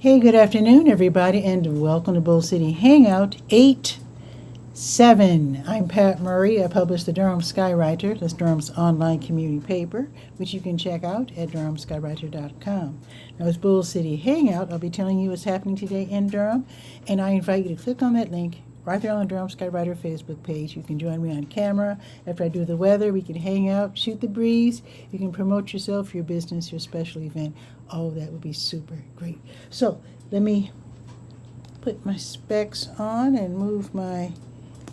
Hey, good afternoon, everybody, and welcome to Bull City Hangout 8-7. I'm Pat Murray. I publish the Durham Skywriter. That's Durham's online community paper, which you can check out at durhamskywriter.com. Now, as Bull City Hangout, I'll be telling you what's happening today in Durham, and I invite you to click on that link right there on the Durham Skywriter Facebook page. You can join me on camera. After I do the weather, we can hang out, shoot the breeze. You can promote yourself, your business, your special event. Oh, that would be super great. So let me put my specs on and move my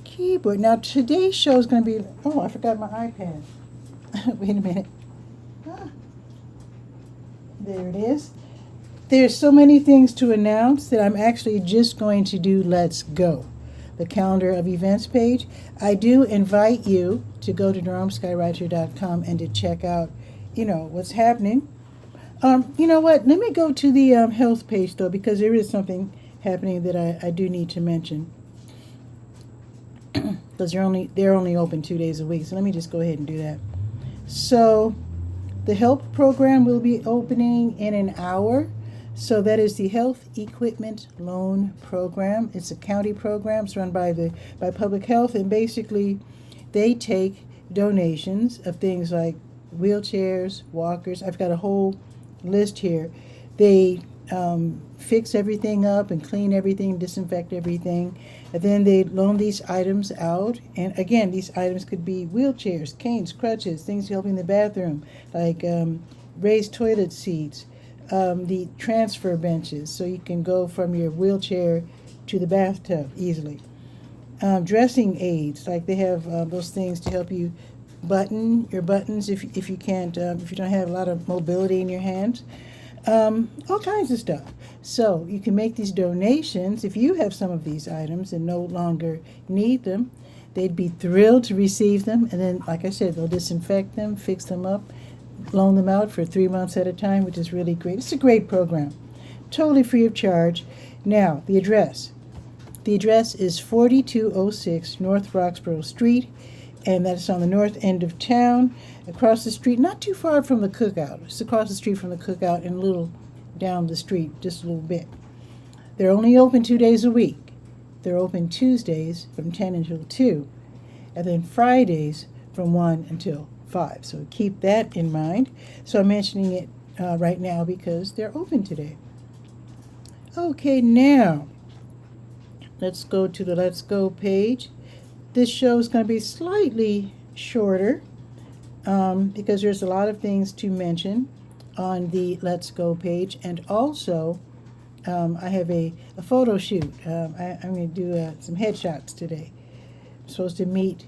keyboard. Now today's show is going to be, oh, I forgot my iPad. Wait a minute. There it is. There's so many things to announce that I'm actually just going to do Let's Go, the calendar of events page. I do invite you to go to durhamskywriter.com and to check out, what's happening. You know what? Let me go to the health page, though, because there is something happening that I do need to mention. Because they're only open 2 days a week, so let me just go ahead and do that. So the health program will be opening in an hour. So that is the Health Equipment Loan Program. It's a county program. It's run by Public Health, and basically they take donations of things like wheelchairs, walkers. I've got a whole list here. They fix everything up and clean everything, disinfect everything, and then they loan these items out. And again, these items could be wheelchairs, canes, crutches, things helping the bathroom, like raised toilet seats, the transfer benches, so you can go from your wheelchair to the bathtub easily. Dressing aids, like they have those things to help you button your buttons if you can't, if you don't have a lot of mobility in your hands. All kinds of stuff. So you can make these donations. If you have some of these items and no longer need them, they'd be thrilled to receive them. And then, like I said, they'll disinfect them, fix them up, loan them out for 3 months at a time, which is really great. It's a great program. Totally free of charge. Now, the address. The address is 4206 North Roxborough Street, and that's on the north end of town, across the street, not too far from the Cookout. It's across the street from the Cookout and a little down the street, just a little bit. They're only open 2 days a week. They're open Tuesdays from 10 until 2, and then Fridays from 1 until 5. So keep that in mind. So I'm mentioning it right now because they're open today. Okay, now let's go to the Let's Go page. This show is going to be slightly shorter because there's a lot of things to mention on the Let's Go page. And also, I have a photo shoot. I'm going to do some headshots today. I'm supposed to meet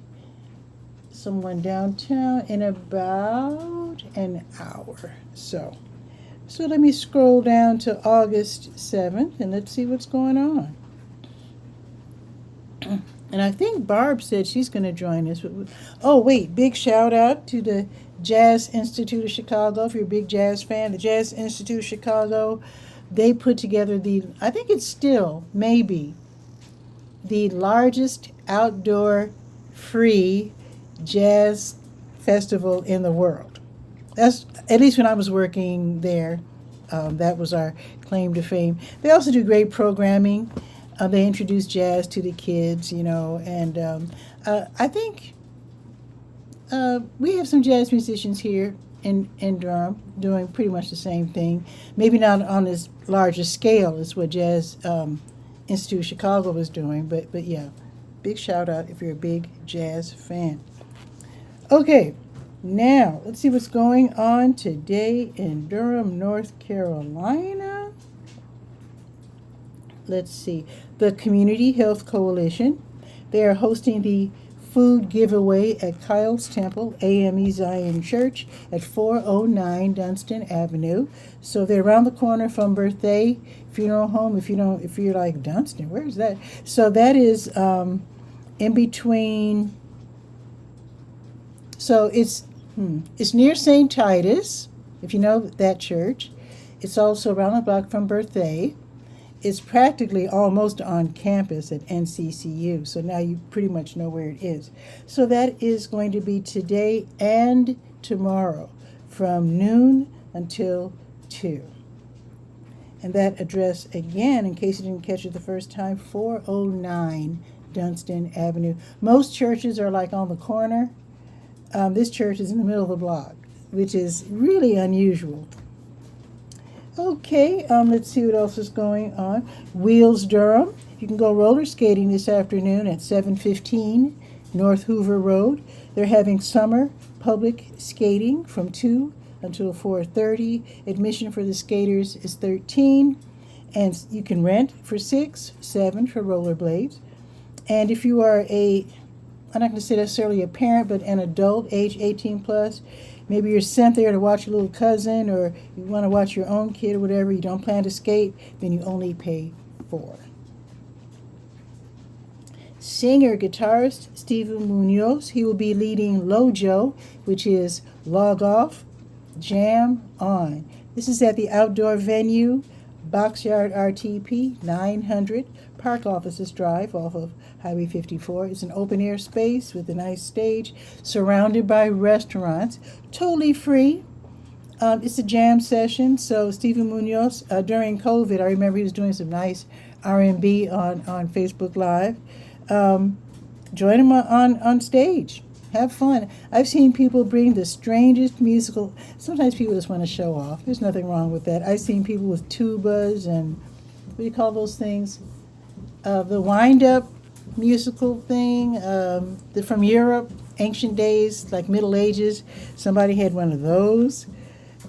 someone downtown in about an hour. So let me scroll down to August 7th and let's see what's going on. And I think Barb said she's going to join us. Oh, wait, big shout out to the Jazz Institute of Chicago. If you're a big jazz fan, the Jazz Institute of Chicago, they put together I think it's still maybe the largest outdoor free jazz festival in the world. That's, at least when I was working there, that was our claim to fame. They also do great programming. They introduce jazz to the kids, and I think we have some jazz musicians here in Durham doing pretty much the same thing. Maybe not on as large a scale as what Jazz Institute of Chicago was doing, but yeah, big shout out if you're a big jazz fan. Okay, now let's see what's going on today in Durham, North Carolina. Let's see. The Community Health Coalition, they are hosting the food giveaway at Kyle's Temple, AME Zion Church at 409 Dunstan Avenue. So they're around the corner from Birthday Funeral Home. If you're like, Dunstan, where's that? So that is in between. So it's near St. Titus, if you know that church. It's also around the block from Birthday. It's practically almost on campus at NCCU, so now you pretty much know where it is. So that is going to be today and tomorrow from noon until 2. And that address, again, in case you didn't catch it the first time, 409 Dunstan Avenue. Most churches are like on the corner. This church is in the middle of the block, which is really unusual. Okay, let's see what else is going on. Wheels Durham. You can go roller skating this afternoon at 7:15 North Hoover Road. They're having summer public skating from 2 until 4:30. Admission for the skaters is $13, and you can rent for $6, $7 for rollerblades. And if you are I'm not going to say necessarily a parent, but an adult, age 18 plus, maybe you're sent there to watch your little cousin, or you want to watch your own kid or whatever, you don't plan to skate, then you only pay $4. Singer, guitarist Steven Munoz, he will be leading Lojo, which is Log Off, Jam On. This is at the outdoor venue, Boxyard RTP, 900 Park Offices Drive off of Highway 54. It's an open air space with a nice stage surrounded by restaurants, totally free. It's a jam session, so Steven Munoz, during COVID, I remember he was doing some nice R&B on Facebook Live. Join him on stage. Have fun. I've seen people bring the strangest musical. Sometimes people just want to show off. There's nothing wrong with that. I've seen people with tubas and what do you call those things? The wind-up musical thing from Europe, ancient days, like Middle Ages. Somebody had one of those.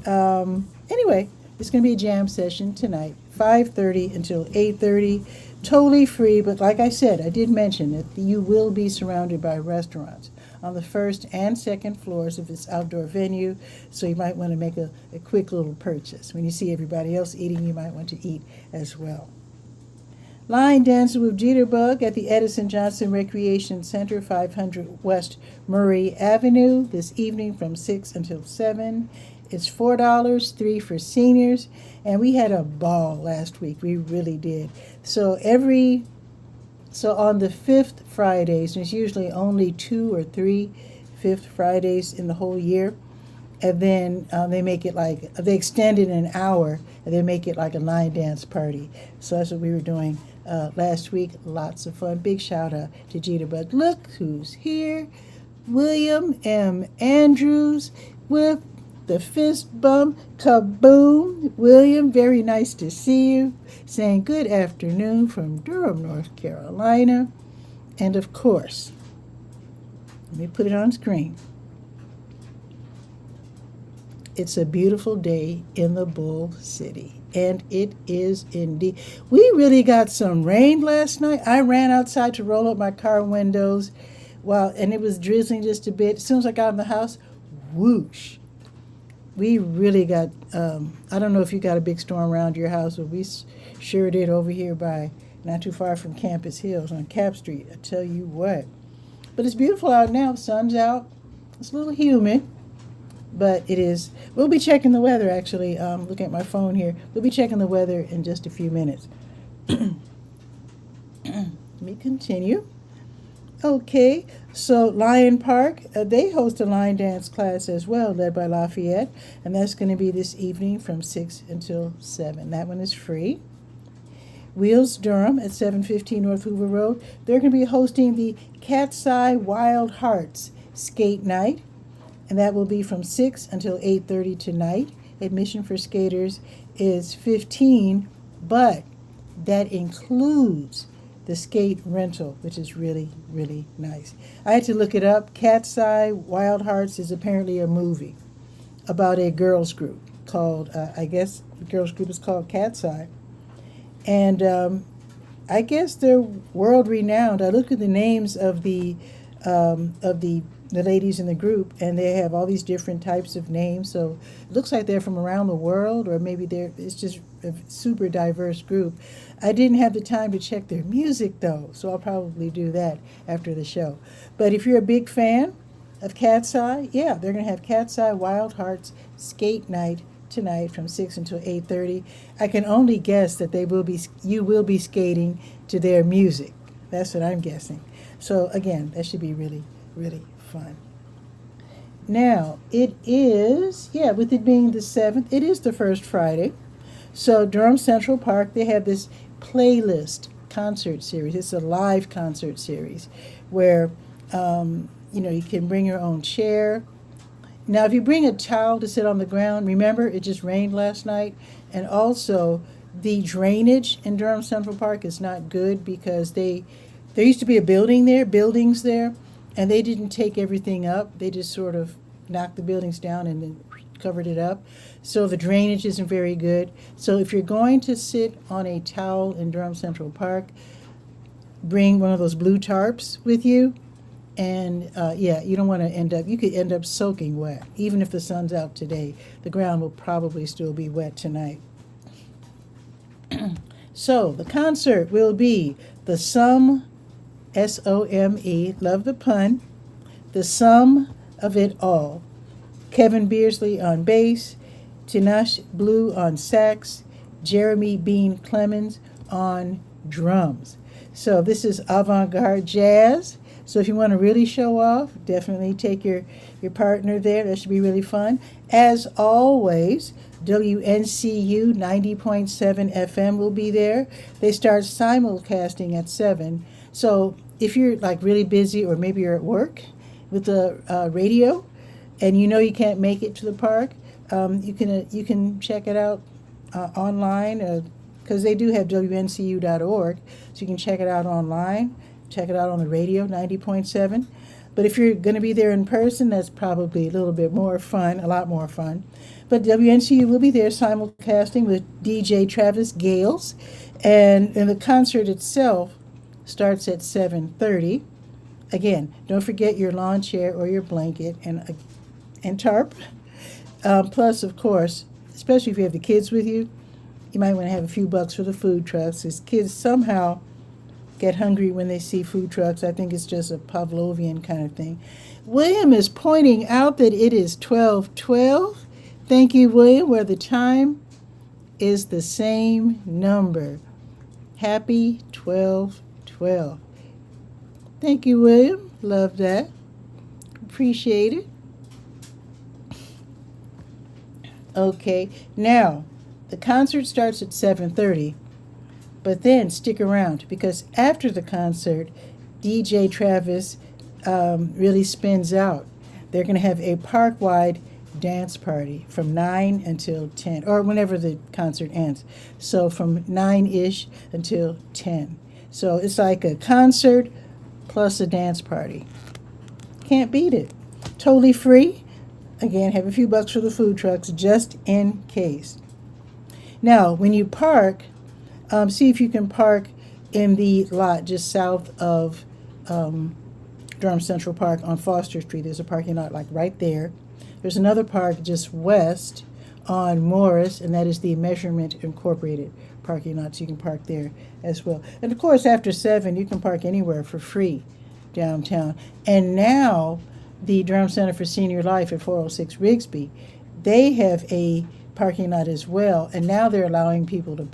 Anyway, it's going to be a jam session tonight, 5:30 until 8:30. Totally free, but like I said, I did mention that you will be surrounded by restaurants on the first and second floors of this outdoor venue, so you might want to make a quick little purchase. When you see everybody else eating, you might want to eat as well. Line dancing with Jitterbug at the Edison Johnson Recreation Center, 500 West Murray Avenue, this evening from 6 until 7. It's $4, $3 for seniors, and we had a ball last week. We really did. So on the fifth Fridays, there's usually only 2 or 3 fifth Fridays in the whole year, and then they extend it an hour, and they make it like a line dance party. So that's what we were doing last week. Lots of fun. Big shout out to Jitterbug. Look who's here. William M. Andrews with the fist bump. Kaboom. William, very nice to see you. Saying good afternoon from Durham, North Carolina. And of course, let me put it on screen. It's a beautiful day in the Bull City. And it is indeed. We really got some rain last night. I ran outside to roll up my car windows, and it was drizzling just a bit. As soon as I got in the house, whoosh. We really got, I don't know if you got a big storm around your house, but we sure did over here not too far from Campus Hills on Cap Street. I tell you what. But it's beautiful out now. Sun's out. It's a little humid. But it is. We'll be checking the weather, actually. Looking at my phone here. We'll be checking the weather in just a few minutes. Let me continue. Okay, so Lion Park, they host a line dance class as well, led by Lafayette, and that's going to be this evening from 6 until 7. That one is free. Wheels Durham at 715 North Hoover Road, they're going to be hosting the Cat's Eye Wild Hearts Skate Night, and that will be from 6 until 8:30 tonight. Admission for skaters is $15, but that includes the skate rental, which is really, really nice. I had to look it up. Cat's Eye Wild Hearts is apparently a movie about a girls group called, I guess the girls group is called Cat's Eye. And I guess they're world renowned. I looked at the names of the ladies in the group, and they have all these different types of names. So it looks like they're from around the world, or maybe it's just a super diverse group. I didn't have the time to check their music, though, so I'll probably do that after the show. But if you're a big fan of Cat's Eye, yeah, they're going to have Cat's Eye Wild Hearts Skate Night tonight from 6 until 8:30. I can only guess that you will be skating to their music. That's what I'm guessing. So again, that should be really, really fun. Now, it is, with it being the 7th, it is the first Friday. So Durham Central Park, they have this playlist concert series. It's a live concert series where you can bring your own chair. Now, if you bring a towel to sit on the ground, remember it just rained last night, and also the drainage in Durham Central Park is not good because there used to be buildings there, and they didn't take everything up. They just sort of knocked the buildings down and then covered it up. So the drainage isn't very good. So if you're going to sit on a towel in Durham Central Park, bring one of those blue tarps with you. And you don't want to you could end up soaking wet. Even if the sun's out today, the ground will probably still be wet tonight. So the concert will be the Sum, S-O-M-E, love the pun, the Sum of It All. Kevin Beersley on bass, Tinash Blue on sax, Jeremy Bean Clemens on drums. So this is avant-garde jazz. So if you want to really show off, definitely take your partner there. That should be really fun. As always, WNCU 90.7 FM will be there. They start simulcasting at 7. So if you're like really busy, or maybe you're at work with the radio and you can't make it to the park, you can check it out online because they do have WNCU.org. So you can check it out online. Check it out on the radio, 90.7. But if you're going to be there in person, that's probably a little bit more fun, a lot more fun. But WNCU will be there simulcasting with DJ Travis Gales. And the concert itself starts at 7:30. Again, don't forget your lawn chair or your blanket and tarp. Plus, of course, especially if you have the kids with you, you might want to have a few bucks for the food trucks. Because kids somehow get hungry when they see food trucks. I think it's just a Pavlovian kind of thing. William is pointing out that it is 12:12. Thank you, William, where the time is the same number. Happy 12:12. Thank you, William. Love that. Appreciate it. Okay, now the concert starts at 7:30. But then stick around, because after the concert, DJ Travis really spins out. They're going to have a park-wide dance party from 9 until 10, or whenever the concert ends. So from 9-ish until 10. So it's like a concert plus a dance party. Can't beat it. Totally free. Again, have a few bucks for the food trucks just in case. Now, when you park, see if you can park in the lot just south of Durham Central Park on Foster Street. There's a parking lot like right there. There's another park just west on Morris, and that is the Measurement Incorporated parking lot, so you can park there as well. And of course, after 7, you can park anywhere for free downtown. And now, the Durham Center for Senior Life at 406 Rigsby, they have a parking lot as well, and now they're allowing people to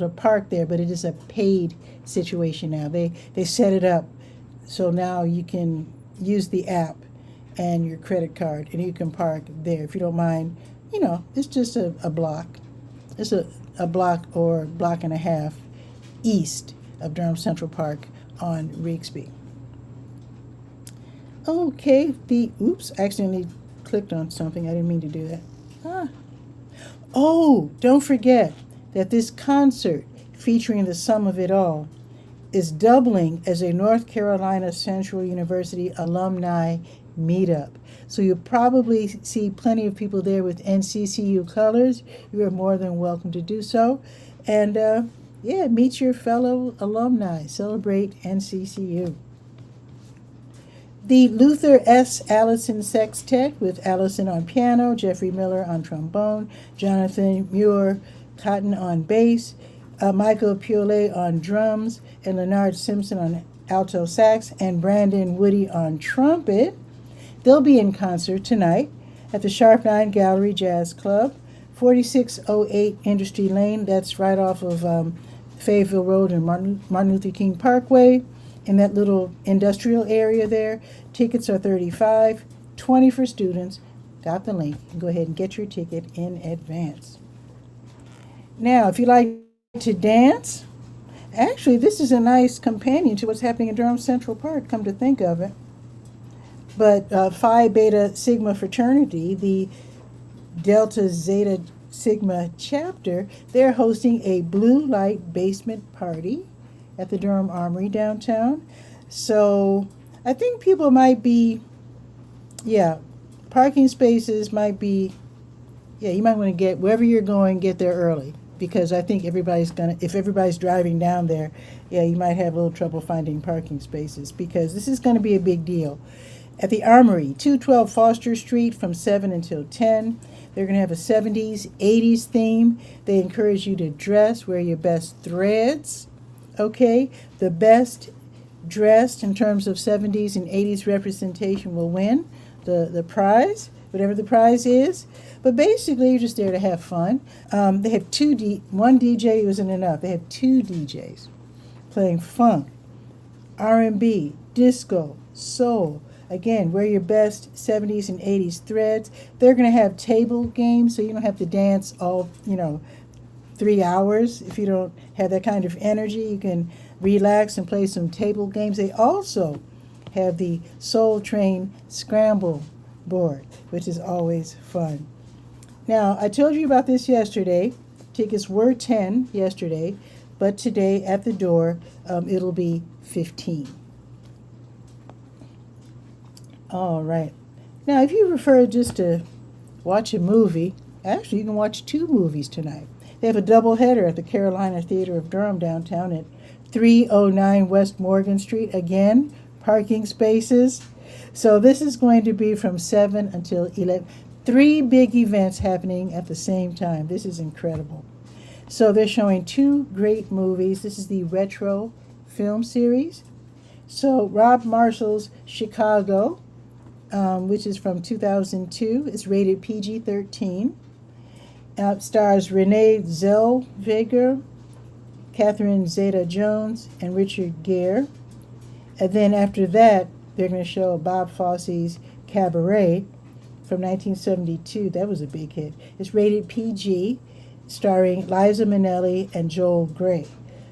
park there, but it is a paid situation now. They set it up so now you can use the app and your credit card, and you can park there if you don't mind. It's just a block. It's a block or block and a half east of Durham Central Park on Rigsby. Okay, oops, I accidentally clicked on something. I didn't mean to do that. Oh, don't forget that this concert featuring the Sum of It All is doubling as a North Carolina Central University alumni meetup. So you'll probably see plenty of people there with NCCU colors. You are more than welcome to do so. And meet your fellow alumni. Celebrate NCCU. The Luther S. Allison Sextet with Allison on piano, Jeffrey Miller on trombone, Jonathan Muir Cotton on bass, Michael Piolet on drums, and Leonard Simpson on alto sax, and Brandon Woody on trumpet. They'll be in concert tonight at the Sharp 9 Gallery Jazz Club, 4608 Industry Lane. That's right off of Fayetteville Road and Martin Luther King Parkway, in that little industrial area there. Tickets are $35, $20 for students. Got the link. Go ahead and get your ticket in advance. Now, if you like to dance, actually, this is a nice companion to what's happening in Durham Central Park, come to think of it. But Phi Beta Sigma fraternity, the Delta Zeta Sigma chapter, they're hosting a blue light basement party at the Durham Armory downtown. So I think people might be, yeah, parking spaces might be, yeah, you might want to get, wherever you're going, get there early. Because I think if everybody's driving down there, yeah, you might have a little trouble finding parking spaces because this is going to be a big deal. At the Armory, 212 Foster Street from 7 until 10. They're going to have a 70s, 80s theme. They encourage you to dress, wear your best threads, okay? The best dressed in terms of 70s and 80s representation will win the prize, whatever the prize is. But basically, you're just there to have fun. They have one DJ isn't enough. They have 2 DJs playing funk, R&B, disco, soul. Again, wear your best 70s and 80s threads. They're going to have table games, so you don't have to dance all, 3 hours. If you don't have that kind of energy, you can relax and play some table games. They also have the Soul Train Scramble board, which is always fun. Now, I told you about this yesterday. Tickets were 10 yesterday, but today at the door, it'll be 15. All right. Now, if you prefer just to watch a movie, actually, you can watch 2 movies tonight. They have a double header at the Carolina Theater of Durham downtown at 309 West Morgan Street. Again, parking spaces. So this is going to be from 7 until 11. 3 big events happening at the same time. This is incredible. So they're showing 2 great movies. This is the retro film series. So Rob Marshall's Chicago, which is from 2002. It's rated PG-13. It stars Renee Zellweger, Catherine Zeta-Jones, and Richard Gere. And then after that, they're going to show Bob Fosse's Cabaret from 1972. That was a big hit. It's rated PG, starring Liza Minnelli and Joel Grey.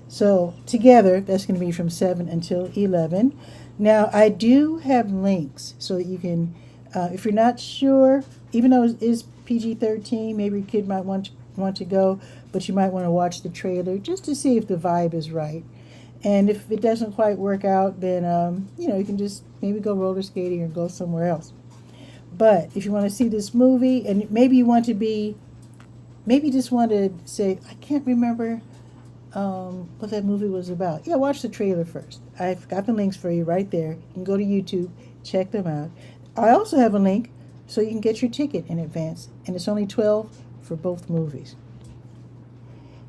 So together, that's going to be from 7 until 11. Now, I do have links so that you can, if you're not sure, even though it is PG-13, maybe your kid might want to go, but you might want to watch the trailer just to see if the vibe is right. And if it doesn't quite work out, then, you can just maybe go roller skating or go somewhere else. But if you want to see this movie, and maybe you want to maybe just want to say, I can't remember what that movie was about. Yeah, watch the trailer first. I've got the links for you right there. You can go to YouTube, check them out. I also have a link so you can get your ticket in advance, and it's only $12 for both movies.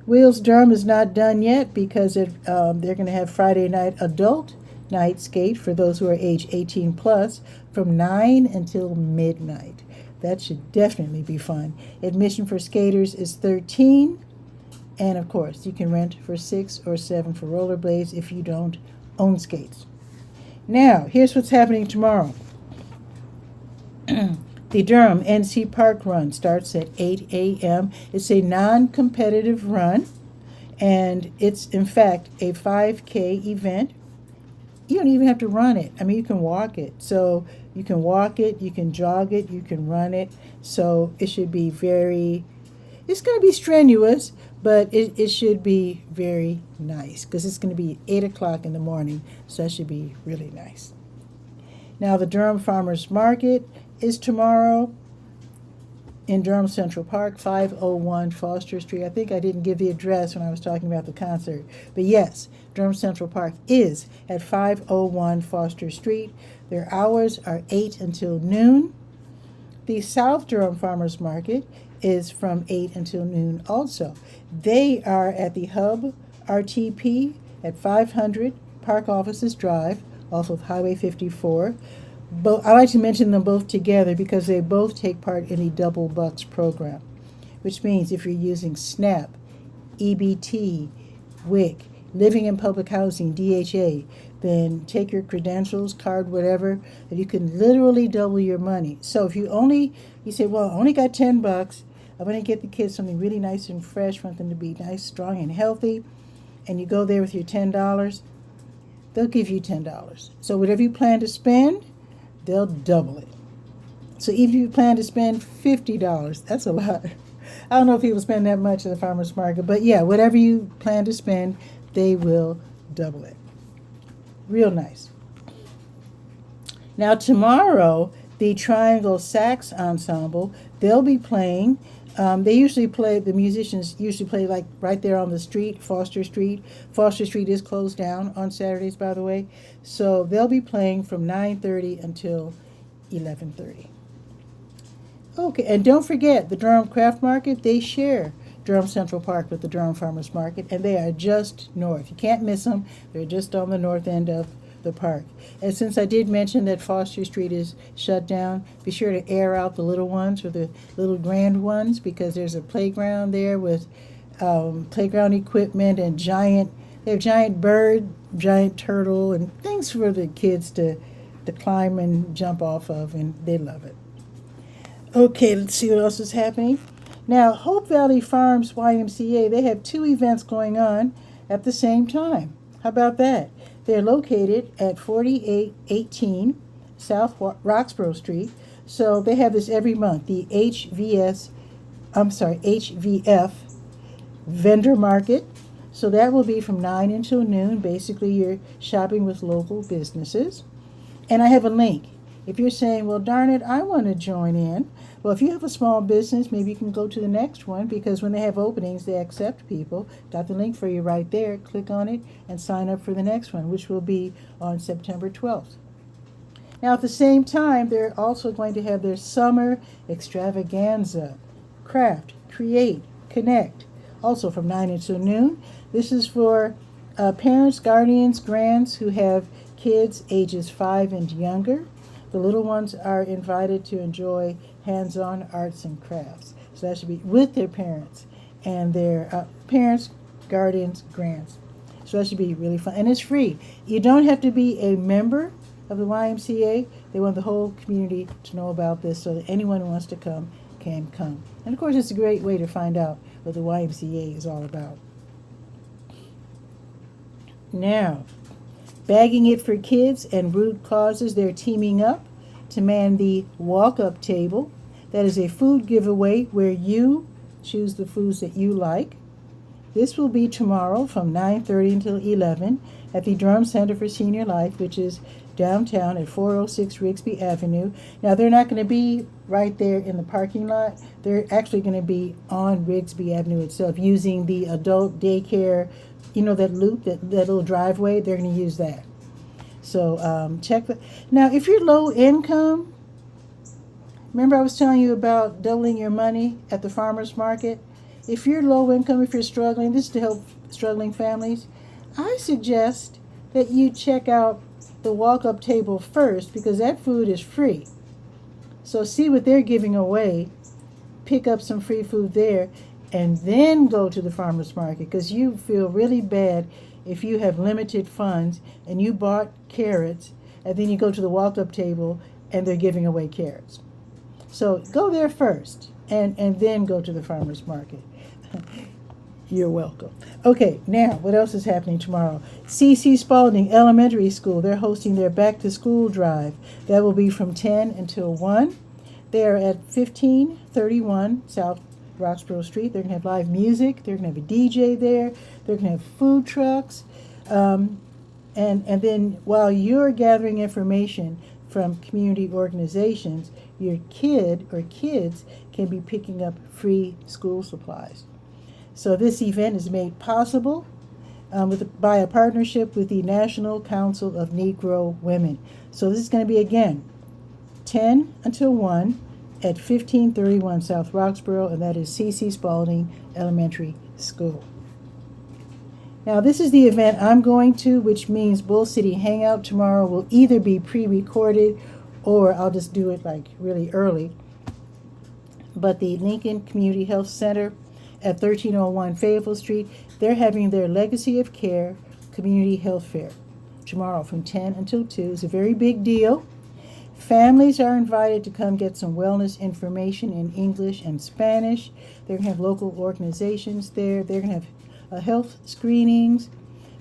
Wheels Durham is not done yet because they're going to have Friday night adult night skate for those who are age 18 plus from 9 until midnight. That should definitely be fun. Admission for skaters is $13, and of course you can rent for $6 or $7 for rollerblades if you don't own skates. Now, here's what's happening tomorrow. The Durham NC Park Run starts at 8 a.m. It's a non-competitive run, and it's, in fact, a 5K event. You don't even have to run it. I mean, you can walk it. So you can walk it, you can jog it, you can run it. So it should be it's going to be strenuous, but it should be very nice because it's going to be 8 o'clock in the morning, so that should be really nice. Now, the Durham Farmers Market is tomorrow in Durham Central Park, 501 Foster Street. I think I didn't give the address when I was talking about the concert. But yes, Durham Central Park is at 501 Foster Street. Their hours are 8 until noon. The South Durham Farmers Market is from 8 until noon also. They are at the Hub RTP at 500 Park Offices Drive off of Highway 54. I like to mention them both together because they both take part in the Double Bucks program, which means if you're using SNAP, EBT, WIC, Living in Public Housing, DHA, then take your credentials, card, whatever, and you can literally double your money. So if you say, well, I only got $10, I want to get the kids something really nice and fresh, want them to be nice, strong, and healthy, and you go there with your $10, they'll give you $10. So whatever you plan to spend, they'll double it. So even if you plan to spend $50, that's a lot. I don't know if people spend that much at the farmer's market, but yeah, whatever you plan to spend, they will double it. Real nice. Now tomorrow, the Triangle Sax Ensemble, they'll be playing. The musicians usually play like right there on the street, Foster Street. Foster Street is closed down on Saturdays, by the way. So they'll be playing from 9:30 until 11:30. Okay, and don't forget, the Durham Craft Market, they share Durham Central Park with the Durham Farmers Market, and they are just north. You can't miss them. They're just on the north end of the park. And since I did mention that Foster Street is shut down, be sure to air out the little ones or the little grand ones, because there's a playground there with playground equipment and they have giant bird, giant turtle, and things for the kids to climb and jump off of, and they love it. Okay, let's see what else is happening. Now, Hope Valley Farms YMCA, they have 2 events going on at the same time. How about that? They're located at 4818 South Roxborough Street. So they have this every month, the HVF vendor market. So that will be from 9 until noon. Basically, you're shopping with local businesses. And I have a link. If you're saying, well, darn it, I want to join in. Well, if you have a small business, maybe you can go to the next one, because when they have openings, they accept people. Got the link for you right there. Click on it and sign up for the next one, which will be on September 12th. Now, at the same time, they're also going to have their summer extravaganza. Craft, create, connect. Also from 9 until noon. This is for parents, guardians, grands who have kids ages 5 and younger. The little ones are invited to enjoy hands-on arts and crafts. So that should be with their parents and their parents, guardians, grands. So that should be really fun. And it's free. You don't have to be a member of the YMCA. They want the whole community to know about this, so that anyone who wants to come can come. And of course, it's a great way to find out what the YMCA is all about. Now, Bagging It for Kids and Root Causes, they're teaming up to man the walk-up table. That is a food giveaway where you choose the foods that you like. This will be tomorrow from 9:30 until 11 at the Durham Center for Senior Life, which is downtown at 406 Rigsby Avenue. Now, they're not going to be right there in the parking lot. They're actually going to be on Rigsby Avenue itself, using the adult daycare, you know, that loop, that little driveway. They're going to use that. So check that. Now, if you're low income, remember I was telling you about doubling your money at the farmer's market? If you're low income, if you're struggling, this is to help struggling families, I suggest that you check out the walk-up table first, because that food is free. So see what they're giving away, pick up some free food there, and then go to the farmer's market, because you feel really bad if you have limited funds and you bought carrots and then you go to the walk-up table and they're giving away carrots. So go there first and then go to the farmer's market. You're welcome. Okay, now what else is happening tomorrow? C.C. Spalding Elementary School, they're hosting their back-to-school drive. That will be from 10 until 1. They are at 1531 South Roxborough Street. They're going to have live music. They're going to have a DJ there. They're going to have food trucks. And then while you're gathering information from community organizations, your kid or kids can be picking up free school supplies. So this event is made possible by a partnership with the National Council of Negro Women. So this is going to be, again, 10 until 1 at 1531 South Roxborough, and that is C.C. Spalding Elementary School. Now, this is the event I'm going to, which means Bull City Hangout tomorrow will either be pre-recorded or I'll just do it like really early. But the Lincoln Community Health Center at 1301 Fayetteville Street, they're having their Legacy of Care Community Health Fair tomorrow from 10 until 2. It's a very big deal. Families are invited to come get some wellness information in English and Spanish. They're going to have local organizations there. They're going to have health screenings.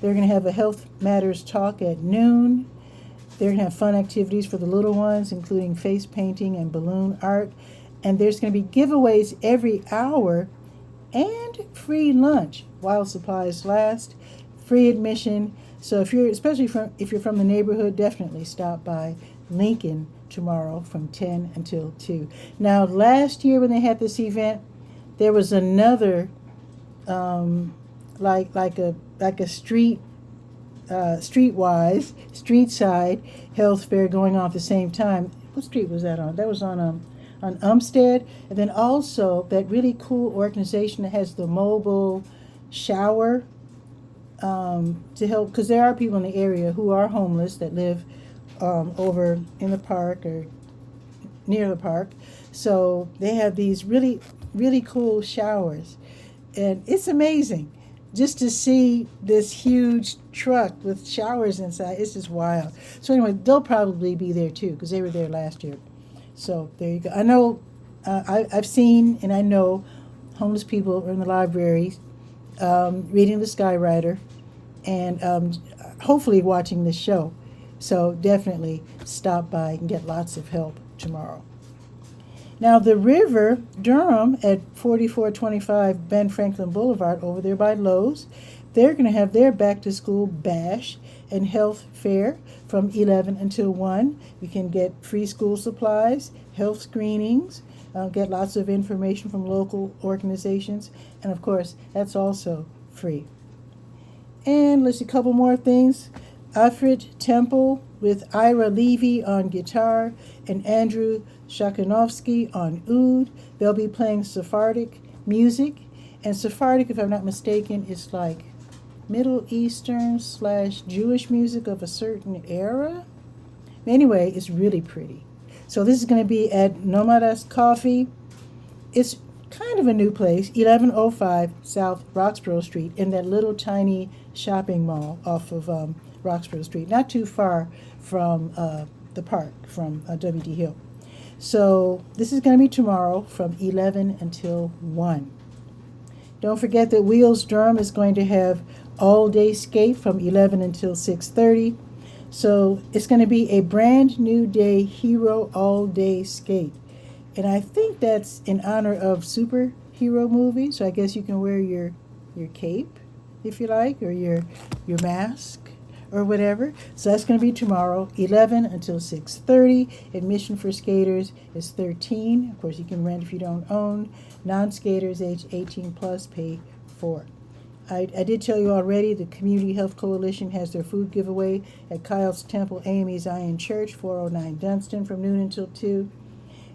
They're going to have a health matters talk at noon. They're going to have fun activities for the little ones, including face painting and balloon art. And there's going to be giveaways every hour and free lunch while supplies last, free admission. So if you're from the neighborhood, definitely stop by Lincoln tomorrow from 10 until 2. Now, last year when they had this event, there was another like a street side health fair going on at the same time. What street was that on? That was on Umstead. And then also that really cool organization that has the mobile shower to help, because there are people in the area who are homeless that live over in the park or near the park. So they have these really, really cool showers. And it's amazing just to see this huge truck with showers inside. It's just wild. So anyway, they'll probably be there too because they were there last year. So there you go. I know, I've seen and I know homeless people are in the libraries reading the Skywriter and hopefully watching this show. So definitely stop by and get lots of help tomorrow. Now the River, Durham at 4425 Ben Franklin Boulevard over there by Lowe's, they're going to have their back to school bash and health fair from 11 until 1. You can get free school supplies, health screenings, get lots of information from local organizations, and of course that's also free. And let's see, a couple more things. Alfred Temple with Ira Levy on guitar and Andrew Shakinovsky on oud. They'll be playing Sephardic music. And Sephardic, if I'm not mistaken, is like Middle Eastern / Jewish music of a certain era. Anyway, it's really pretty. So this is going to be at Nomadas Coffee. It's kind of a new place, 1105 South Roxborough Street, in that little tiny shopping mall off of Roxborough Street, not too far from the park, from W.D. Hill. So this is going to be tomorrow from 11 until 1. Don't forget that Wheels Durham is going to have all-day skate from 11 until 6:30. So it's going to be a brand new day hero all-day skate. And I think that's in honor of superhero movies. So I guess you can wear your cape, if you like, or your mask or whatever. So that's going to be tomorrow, 11 until 6:30. Admission for skaters is $13. Of course, you can rent if you don't own. Non-skaters age 18 plus pay $4. I did tell you already, the Community Health Coalition has their food giveaway at Kyle's Temple AME Zion Church, 409 Dunstan, from noon until 2.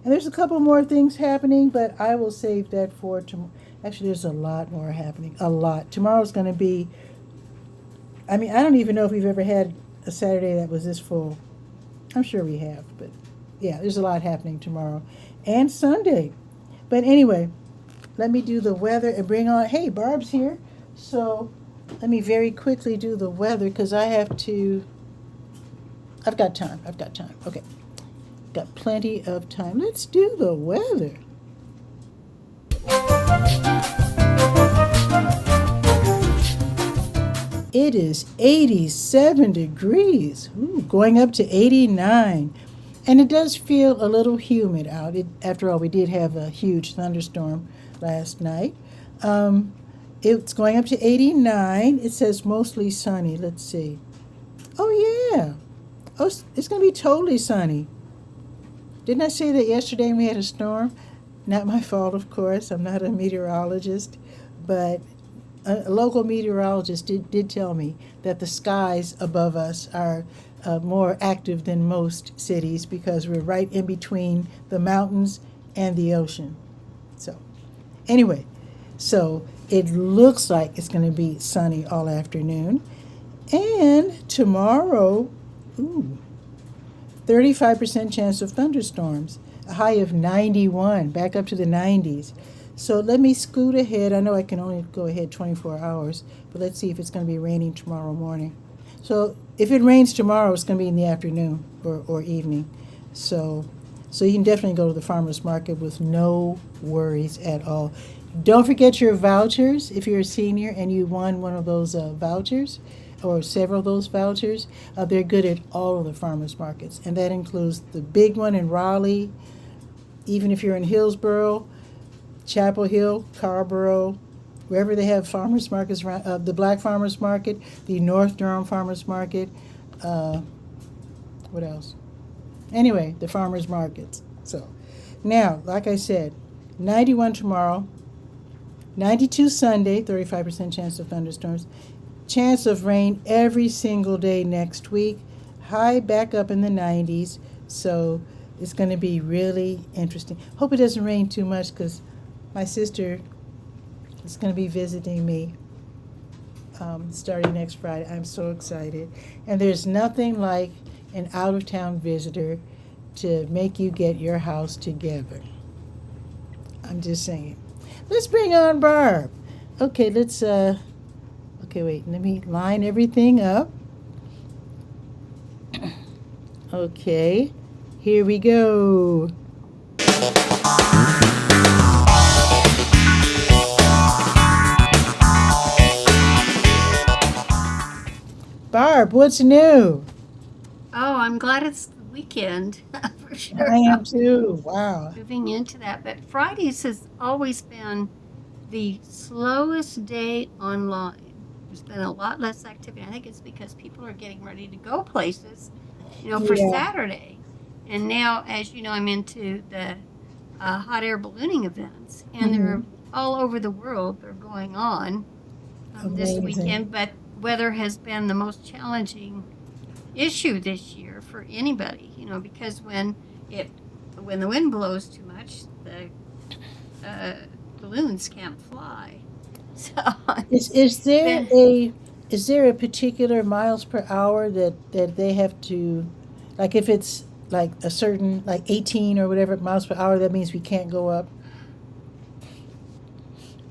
And there's a couple more things happening, but I will save that for tomorrow. Actually, there's a lot more happening. A lot. Tomorrow's going to be, I mean, I don't even know if we've ever had a Saturday that was this full. I'm sure we have, but yeah, there's a lot happening tomorrow. And Sunday. But anyway, let me do the weather and bring on, hey, Barb's here. So let me very quickly do the weather because I've got time. Okay. Got plenty of time. Let's do the weather. It is 87 degrees, going up to 89. And it does feel a little humid out. After all, we did have a huge thunderstorm last night. It's going up to 89. It says mostly sunny. Let's see. Oh, yeah. Oh, it's going to be totally sunny. Didn't I say that yesterday we had a storm? Not my fault, of course. I'm not a meteorologist. But a local meteorologist did tell me that the skies above us are more active than most cities because we're right in between the mountains and the ocean. So, anyway, so it looks like it's going to be sunny all afternoon. And tomorrow, 35% chance of thunderstorms, a high of 91, back up to the 90s. So let me scoot ahead. I know I can only go ahead 24 hours, but let's see if it's going to be raining tomorrow morning. So if it rains tomorrow, it's going to be in the afternoon or evening. So, so you can definitely go to the farmer's market with no worries at all. Don't forget your vouchers. If you're a senior and you won one of those vouchers or several of those vouchers, they're good at all of the farmers markets. And that includes the big one in Raleigh, even if you're in Hillsborough, Chapel Hill, Carborough, wherever they have farmers markets, the Black Farmers Market, the North Durham Farmers Market, uh, what else? Anyway, the farmers markets. So now, like I said, 91 tomorrow, 92 Sunday, 35% chance of thunderstorms, chance of rain every single day next week, high back up in the 90s. So it's going to be really interesting. Hope it doesn't rain too much because my sister is going to be visiting me starting next Friday. I'm so excited. And there's nothing like an out-of-town visitor to make you get your house together. I'm just saying. Let's bring on Barb. Okay, okay, wait, let me line everything up. Okay, here we go. Barb, what's new? Oh, I'm glad it's the weekend for sure. I am I'm too. Wow. moving into that. But Fridays has always been the slowest day online. There's been a lot less activity. I think it's because people are getting ready to go places, for Yeah. Saturday. And now, as you know, I'm into the hot air ballooning events, and Hmm. they're all over the world. They're going on this Amazing. weekend, but weather has been the most challenging issue this year for anybody, because it when the wind blows too much, the balloons can't fly. So Is it's is there been a is there a particular miles per hour that they have to, like if it's like a certain like 18 or whatever miles per hour, that means we can't go up?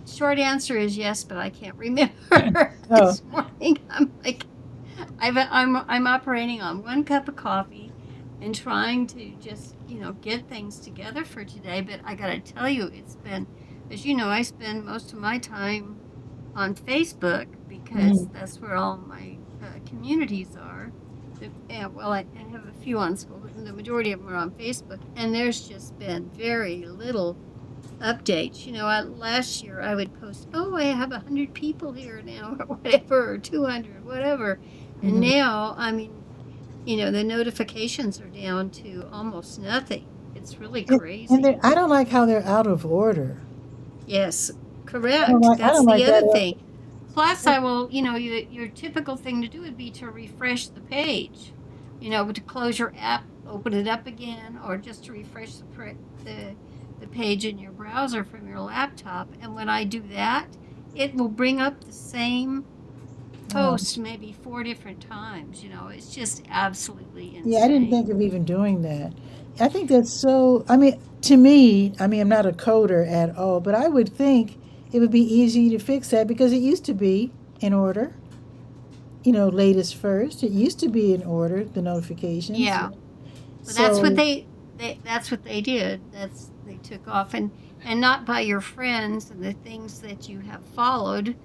short answer is yes, but I can't remember. Oh, This morning I'm like I'm operating on one cup of coffee and trying to just get things together for today. But I got to tell you, it's been, as you know, I spend most of my time on Facebook because mhm. that's where all my communities are. Well, I have a few on school, but the majority of them are on Facebook. And there's just been very little updates. Last year I would post, oh, I have 100 people here now, or whatever, or 200, whatever. And Mhm. now, I mean, the notifications are down to almost nothing. It's really And crazy. I don't like how they're out of order. Yes, I don't correct. like I That's don't the like other that. thing. Plus, I will, your typical thing to do would be to refresh the page, to close your app, open it up again, or just to refresh the page in your browser from your laptop. And when I do that, it will bring up the same Oh, post maybe 4 different times. It's just absolutely yeah, I didn't insane. think of even doing that. I think that's so. I mean, to me, I mean, I'm not a coder at all, but I would think it would be easy to fix that because it used to be in order. Latest first. It used to be in order, the notifications. Yeah. But that's what So, that's what they did. They took off, and not by your friends and the things that you have followed,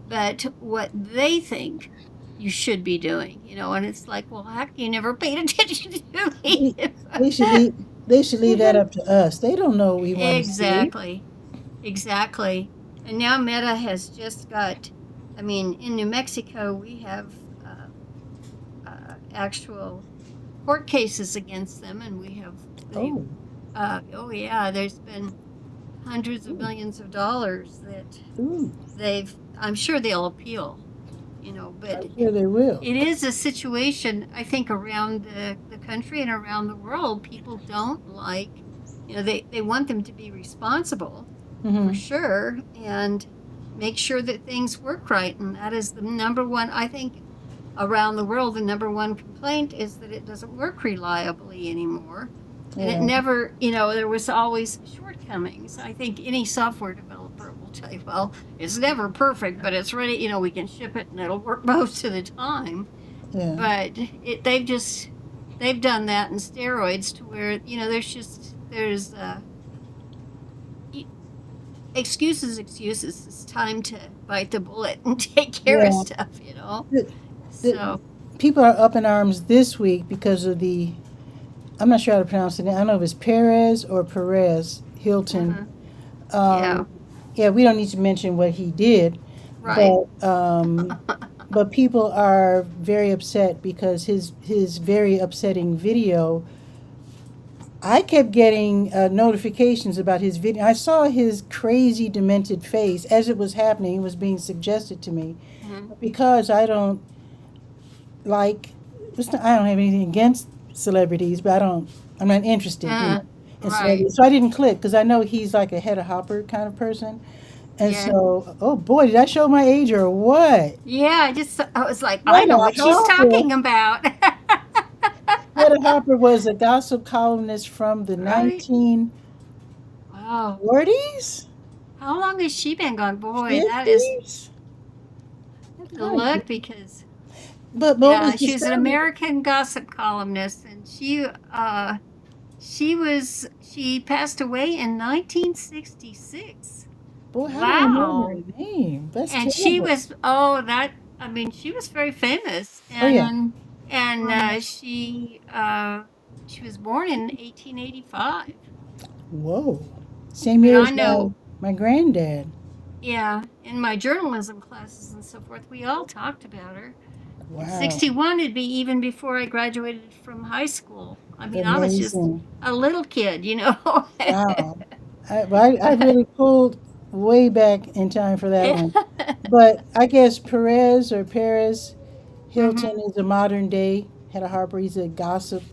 but what they think you should be doing. And it's like, well, heck, you never paid attention to me. they, they should leave they should leave that up to us. They don't know what we want to see. Exactly. Exactly. And now Meta has just got, I mean, in New Mexico, we have actual court cases against them, and Oh. oh yeah, there's been hundreds of millions of dollars that Ooh, I'm sure they'll appeal, but I'm sure they will. it is a situation, I think, around the country and around the world. People don't like, they want them to be responsible for Hmm. sure and make sure that things work right. And that is the number one, I think, around the world, the number one complaint is that it doesn't work reliably anymore. And it Yeah. never, there was always shortcomings. I think any software developer will tell you, well, it's never perfect, but it's ready, we can ship it and it'll work most of the time. Yeah. But they've just they've done that in steroids to where there's e- excuses. It's time to bite the bullet and take care of Yeah. stuff. The, the, So people are up in arms this week because of I'm not sure how to pronounce it. I don't know if it's Perez or Perez Hilton. uh yeah, Um, yeah, we don't need to mention what he did, right. but but people are very upset because his very upsetting video. I kept getting notifications about his video. I saw his crazy, demented face as it was happening. It was being suggested to me. Mhm. Because I don't like, I don't have anything against celebrities, but I'm not interested, Uh, in right. celebrities. So I didn't click because I know he's like a Hedda Hopper kind of person. And Yeah. so, oh boy, did I show my age or what? Yeah, I was like, I know Hedda what she's Hopper. talking about. Hedda Hopper was a gossip columnist from the Right? 1940s, Wow. How long has she been gone? Boy, that is 50s. I have to I look because But what was yeah, she was an disturbing? American gossip columnist, and she passed away in 1966. Boy, how do I remember Wow. her name? That's And she terrible. was oh that I mean she was very famous, Oh yeah. she was born in 1885. Whoa. Same And year I as know, my granddad. yeah, in my journalism classes and so forth, we all talked about her. In Wow. 61, it'd be even before I graduated from high school. I mean, I was just Amazing. a little kid. Wow. I really pulled way back in time for that Yeah. one. But I guess Perez Hilton hmm is a modern day Hedda Harper. He's a gossip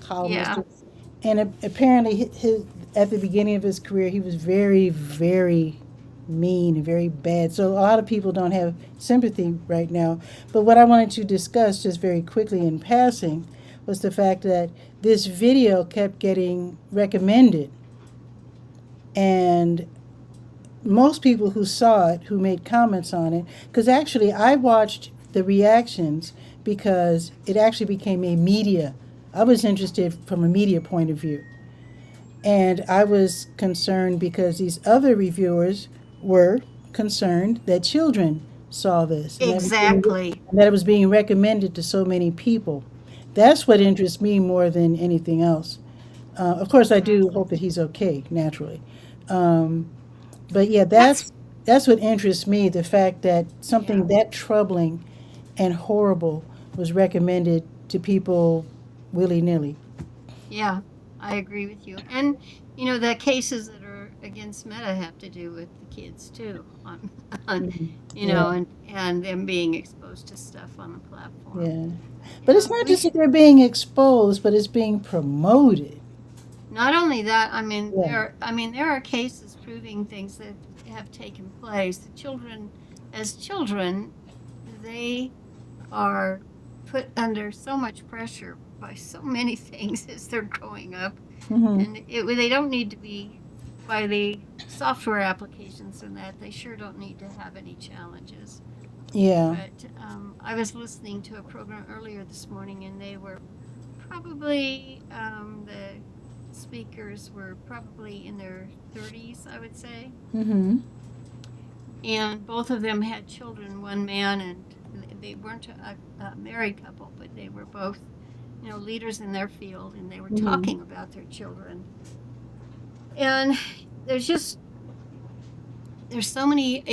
columnist. Yeah. And apparently, at the beginning of his career, he was very, very mean and very bad. So a lot of people don't have sympathy right now. But what I wanted to discuss just very quickly in passing was the fact that this video kept getting recommended. And most people who saw it, who made comments on it, because actually I watched the reactions because it actually became a media. I was interested from a media point of view. And I was concerned because these other reviewers were concerned that children saw this Exactly. and that it was being recommended to so many people. That's what interests me more than anything else. Of course, I do Exactly. hope that he's okay, naturally. Um, but yeah, That's that's what interests me, the fact that yeah. something that troubling and horrible was recommended to people willy nilly. Yeah, I agree with you. And the cases that are against Meta have to do with the kids too, on, on Mhm. Yeah, and them being exposed to stuff on the platform. yeah. But it's Yeah, not just that they're being exposed, but it's being promoted. not only that. Yeah. I mean there are cases proving things that have taken place. The children, as children, they are put under so much pressure by so many things as they're growing up, Hmm. and they don't need to be by the software applications and that they sure don't need to have any challenges. Yeah. But I was listening to a program earlier this morning, and they were probably the speakers were probably in their 30s, I would say, Hmm. and both of them had children. One man, and they weren't a married couple, but they were both leaders in their field, and they were Hmm. talking about their children. And there's just there's so many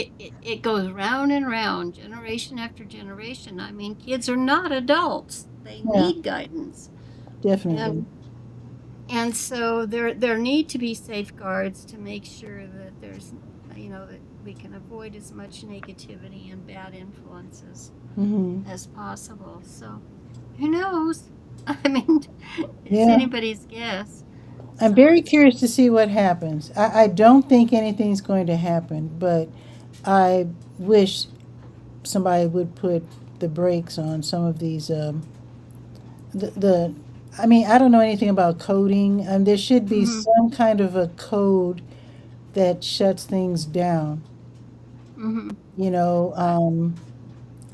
it goes round and round, generation after generation. I mean, kids are not adults, they Yeah, need guidance. definitely. And and so there need to be safeguards to make sure that that we can avoid as much negativity and bad influences Hmm. as possible. So who knows? I mean, it's Yeah. anybody's guess. I'm So very it's curious to see what happens. I don't think anything's going to happen, but I wish somebody would put the brakes on some of these the I mean, I don't know anything about coding, and there should be hmm some kind of a code that shuts things down. hmm You know, I,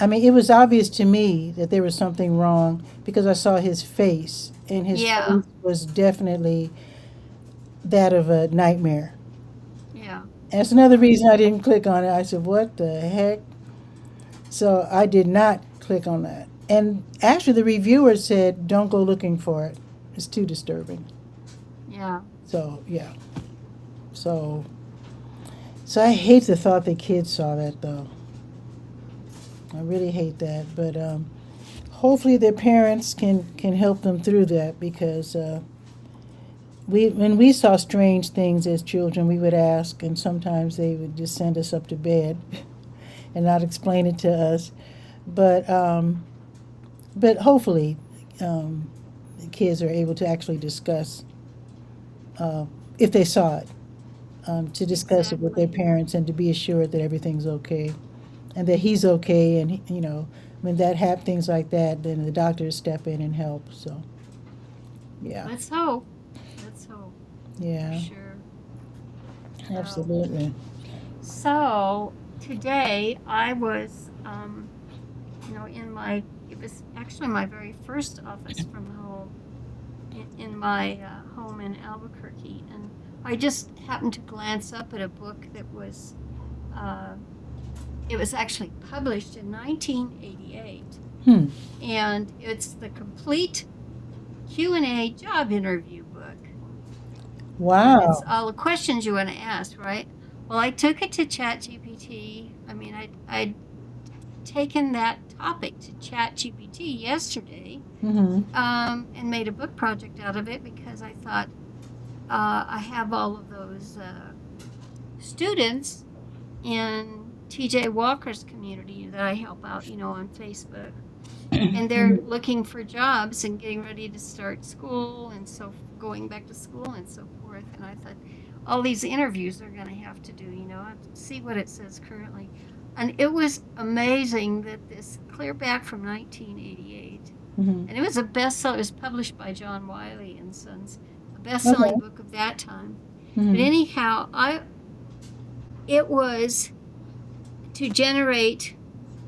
I mean, it was obvious to me that there was something wrong because I saw his face, and his Yeah. face was definitely that of a nightmare. Yeah. That's another Right. reason I didn't click on it. I said, "What the heck?" So I did not click on that. And actually, the reviewer said, "Don't go looking for it. It's too disturbing." Yeah. So yeah. So I hate the thought that kids saw that though. I really hate that. But hopefully their parents can help them through that because we when we saw strange things as children, we would ask, and sometimes they would just send us up to bed and not explain it to us. But hopefully, um, the kids are able to actually discuss uh, if they saw it, to discuss it with their Exactly. parents and to be assured that everything's okay and that he's okay. And when things like that, then the doctors step in and help. So yeah, Let's hope. Let's hope for yeah, sure. So, absolutely. so today I was, it was actually my very first office from home in my home in Albuquerque, and I just happened to glance up at a book that was, uh, it was actually published in 1988, Hmm. and it's the complete Q&A job interview book. And it's Wow. all the questions you want to ask, right? Well, I took it to ChatGPT. I mean, I'd taken that topic to ChatGPT yesterday, Mm-hmm. and made a book project out of it because I thought I have all of those students in TJ Walker's community that I help out, on Facebook, and they're looking for jobs and getting ready to start school and so going back to school and so forth. And I thought all these interviews they're going to have to do, I have to see what it says currently. And it was amazing that this clear back from 1988, Mm-hmm. and it was a bestseller. It was published by John Wiley and Sons, a best-selling Okay. book of that time. But Mm-hmm. anyhow, it was to generate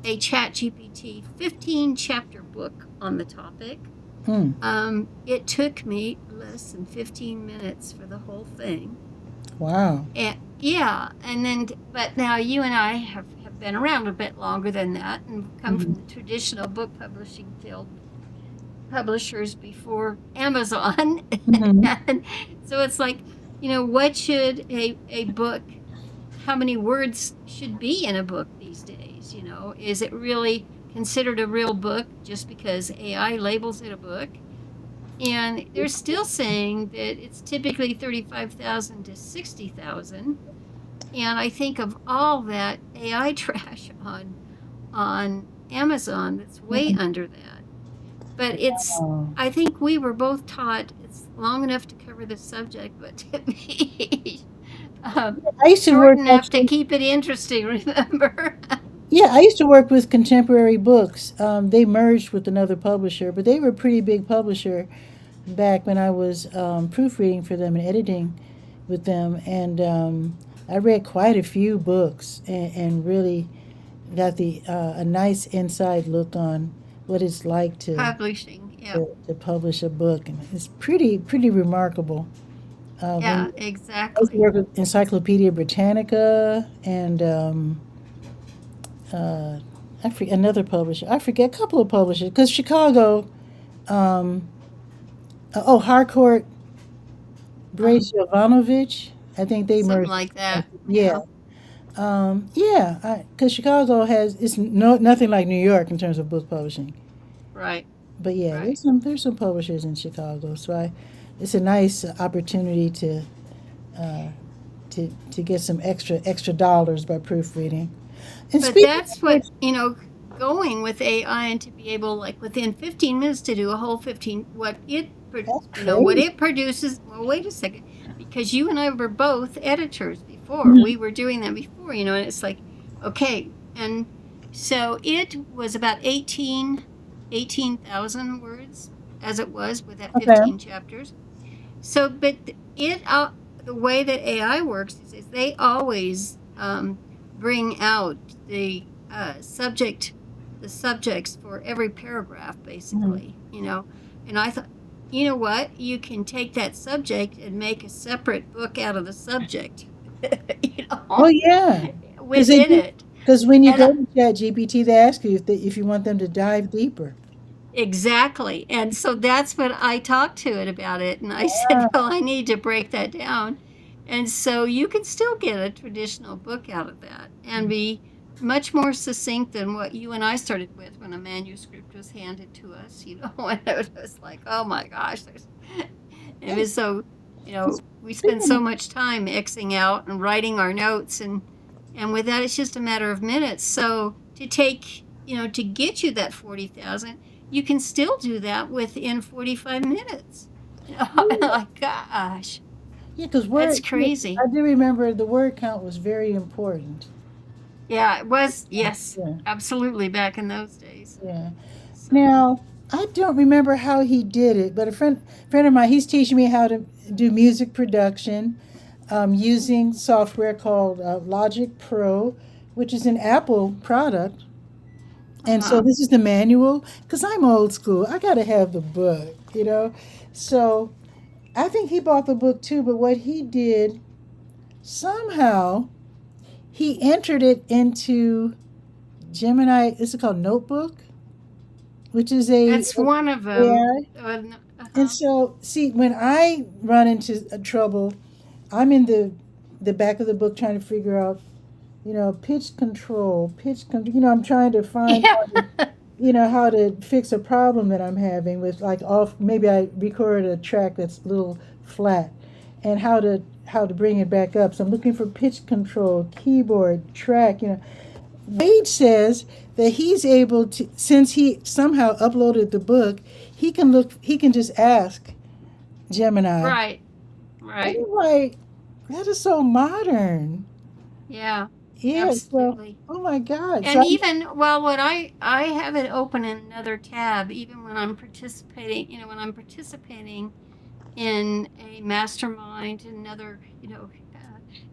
a ChatGPT 15 chapter book on the topic. Mm. It took me less than 15 minutes for the whole thing. Wow. And yeah, but now you and I have been around a bit longer than that and come Mm-hmm. from the traditional book publishing field, publishers before Amazon. Mm-hmm. And so it's like, what should a book, how many words should be in a book these days? Is it really considered a real book just because AI labels it a book? And they're still saying that it's typically 35,000 to 60,000. And I think of all that AI trash on Amazon that's way Mm-hmm. under that. But Oh. I think we were both taught it's long enough to cover the subject, but to be I used to short work enough to actually. keep it interesting, remember? Yeah, I used to work with Contemporary Books. They merged with another publisher, but they were a pretty big publisher back when I was proofreading for them and editing with them. And I read quite a few books and really got a nice inside look on what it's like Publishing, yep. to publish a book, and it's pretty remarkable. When Yeah, I used to exactly. work with Encyclopedia Britannica and uh, I forget another publisher. I forget a couple of publishers because Chicago. Um, Harcourt Uh, Brace Jovanovich. I think they Something merged. like that. Yeah. Yeah, Yeah. Because Chicago has it's nothing like New York in terms of book publishing. right, But yeah, right. there's some publishers in Chicago, so it's a nice opportunity uh, to get some extra dollars by proofreading. And But speaking of that's what, which, going with AI and to be able, like, within 15 minutes to do a whole 15, that's what crazy. it produces. Well, wait a second, because you and I were both editors before. Mhm. We were doing that before, and it's like, okay. And so it was about 18,000 words as it was with that Okay. 15 chapters. So, but the way that AI works is they always bring out the subjects for every paragraph, Mhm. basically. And I thought, you know what? You can take that subject and make a separate book out of the subject, you Oh know, yeah, because they within do. it. Because when you And go to ChatGPT, they ask you if you want them to dive deeper. exactly. And so that's what I talked to it about it. And I said, well, I need to break that down. And so you can still get a traditional book out of that and be much more succinct than what you and I started with when a manuscript was handed to us, you know, when it was like, oh my gosh, it Hey, was so, we spend so speaking much time Xing out and writing our notes and with that, it's just a matter of minutes. So to take, to get you that 40,000, you can still do that within 45 minutes. Like, gosh, yeah, because that's word. Yeah, crazy. I do remember the word count was very important. Yeah, it was, yes, Yeah, absolutely back in those days. yeah. So, Now I don't remember how he did it, but a friend of mine, he's teaching me how to do music production using software called Logic Pro, which is an Apple product. And so uh-huh. this is the manual because I'm old school. I got to have the book, you know. So I think he bought the book too, but what he did somehow he entered it into Gemini. Is it called Notebook, which is That's a one of them. AI? And Uh-huh. so, see, when I run into trouble, I'm in the back of the book trying to figure out, pitch control, I'm trying to find Yeah. how to fix a problem that I'm having with like off. Maybe I recorded a track that's a little flat, and how to bring it back up. So I'm looking for pitch control, keyboard, track. Wade says that he's able to, since he somehow uploaded the book, he can just ask Gemini. Right, And right. I'm like, that is so modern. Yeah, Yeah. So, absolutely. oh my God. So, And even well, what I have it open in another tab, even when I'm participating, in a mastermind, another,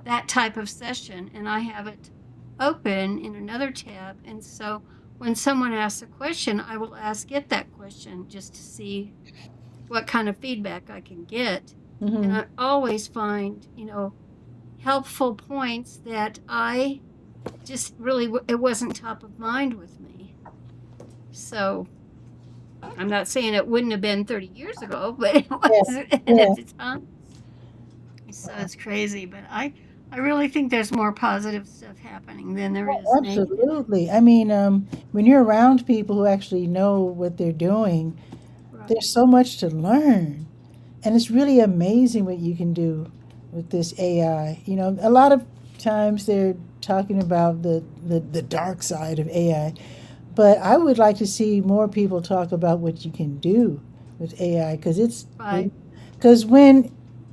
that type of session, and I have it open in another tab. And so when someone asks a question, I will ask it that question just to see what kind of feedback I can get. And hmm I always find, helpful points that I just really, it wasn't top of mind with me. So I'm not saying it wouldn't have been 30 years ago, but it yeah, was yeah. at the time. So it's crazy, but I really think there's more positive stuff happening than there Oh, is negative. absolutely. I mean, when you're around people who actually know what they're doing, there's Right. so much to learn. And it's really amazing what you can do with this AI. A lot of times they're talking about the dark side of AI, but I would like to see more people talk about what you can do with AI Right. because when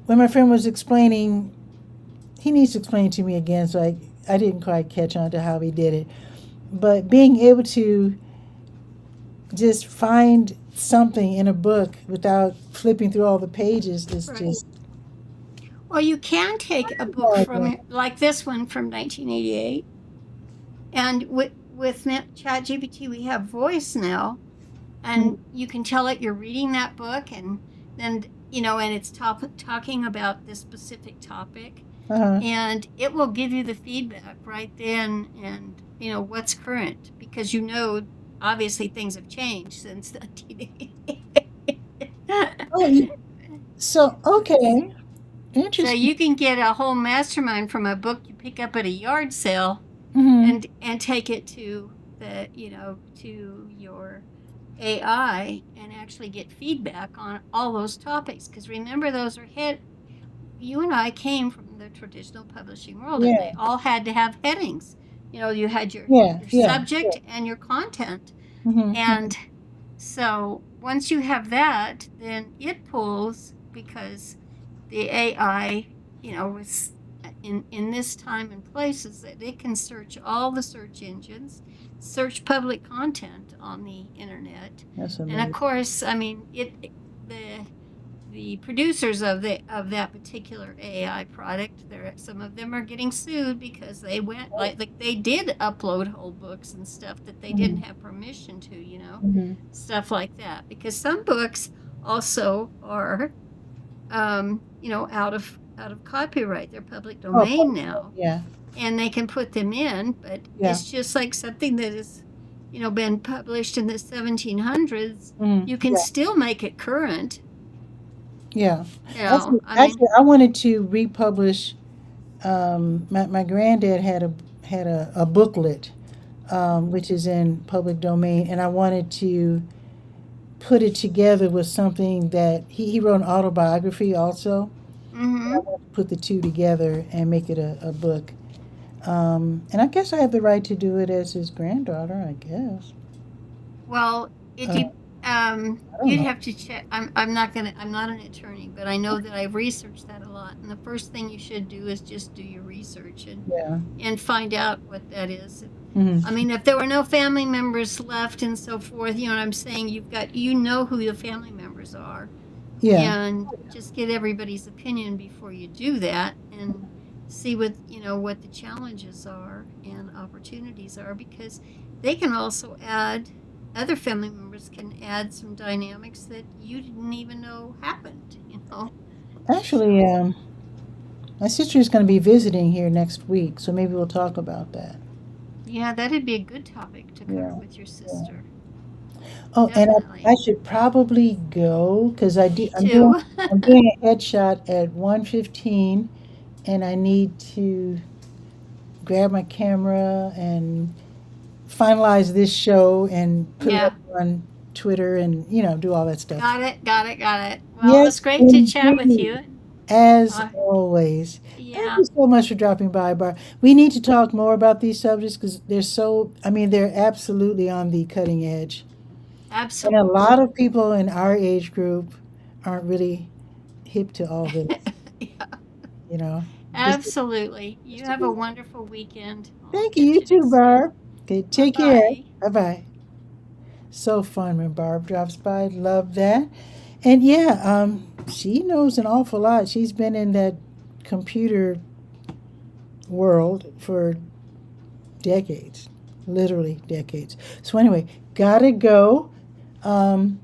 my friend was explaining, he needs to explain it to me again, so I didn't quite catch on to how he did it. But being able to just find something in a book without flipping through all the pages is Right. just Well, you can take a book mind-blowing. from like this one from 1988, and with ChatGPT, we have voice now, and you can tell it you're reading that book, and then and it's talking about this specific topic, Uh-huh. and it will give you the feedback right then, and what's current, because obviously things have changed since 1988. Oh, so okay, So interesting. you can get a whole mastermind from a book you pick up at a yard sale hmm and take it to to your AI and actually get feedback on all those topics, because remember, those are hit you and I came from the traditional publishing world, and Yeah, they all had to have headings. You had yeah, your yeah. subject and your content. hmm And so once you have that, then it pulls, because the AI, was in this time and place, is that it can search all the search engines, search public content on the internet, That's and of amazing. course, I mean, the producers of that particular AI product, some of them are getting sued because they went like they did upload whole books and stuff that they didn't hmm have permission to, hmm stuff like that. Because some books also are, out of copyright. They're public Oh, domain now, yeah, and they can put them in. But yeah. it's just like something that is, been published in the 1700s. Mm, You can yeah, still make it current. yeah. I mean, Actually, I wanted to republish. My granddad had a booklet, which is in public domain, and I wanted to put it together with something that he wrote an autobiography also. I hmm want to put the two together and make it a book. And I guess I have the right to do it as his granddaughter, I guess. well, Uh, I don't you'd know. have to check. I'm not an attorney, but I know that I've researched that a lot. And the first thing you should do is just do your research Yeah. and find out what that is. Hmm. I mean, if there were no family members left and so forth, you know what I'm saying? You know who the family members are, Yeah. and just get everybody's opinion before you do that, and see what the challenges are and opportunities are, because they can also add other family members can add some dynamics that you didn't even know happened. Actually, So my sister is going to be visiting here next week, so maybe we'll talk about that. yeah, that'd be a good topic to cover Yeah. with your Yeah. sister. Oh, and I Definitely. should probably go because Me I'm doing too. I'm doing a headshot at 1:15, and I need to grab my camera and finalize this show and put it up Yeah. on Twitter and do all that stuff. Got it. Got it. Got it. Well, it Yes, was great to chat with indeed. you. As Uh, always. Thank yeah. you so much for dropping by, Bar. We need to talk more about these subjects because they're absolutely on the cutting edge. And a lot Absolutely. of people in our age group aren't really hip to all this, Yeah. you know. Just, Absolutely. You just to have a be. wonderful weekend. I'll Thank you. catch You you too, next week. Barb. Okay, Bye take care. bye. Bye bye. So fun when Barb drops by. Love that. And yeah, she knows an awful lot. She's been in that computer world for decades, literally decades. So anyway, gotta go. Um,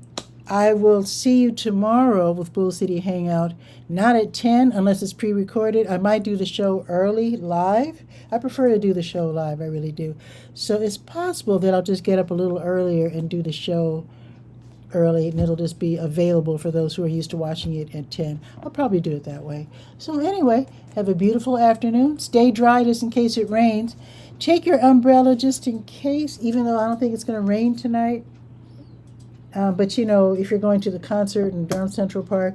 I will see you tomorrow with Bull City Hangout. Not at 10 unless it's pre-recorded. I might do the show early, live. I prefer to do the show live, I really do. So it's possible that I'll just get up a little earlier and do the show early, and it'll just be available for those who are used to watching it at 10. I'll probably do it that way. So anyway, have a beautiful afternoon. Stay dry just in case it rains. Take your umbrella just in case, even though I don't think it's going to rain tonight. But if you're going to the concert in Durham Central Park,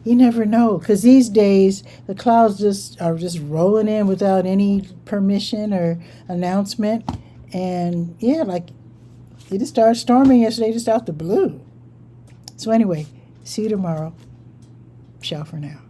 you never know. Because these days, the clouds just are just rolling in without any permission or announcement. And yeah, like it just started storming yesterday just out the blue. So anyway, see you tomorrow. Ciao for now.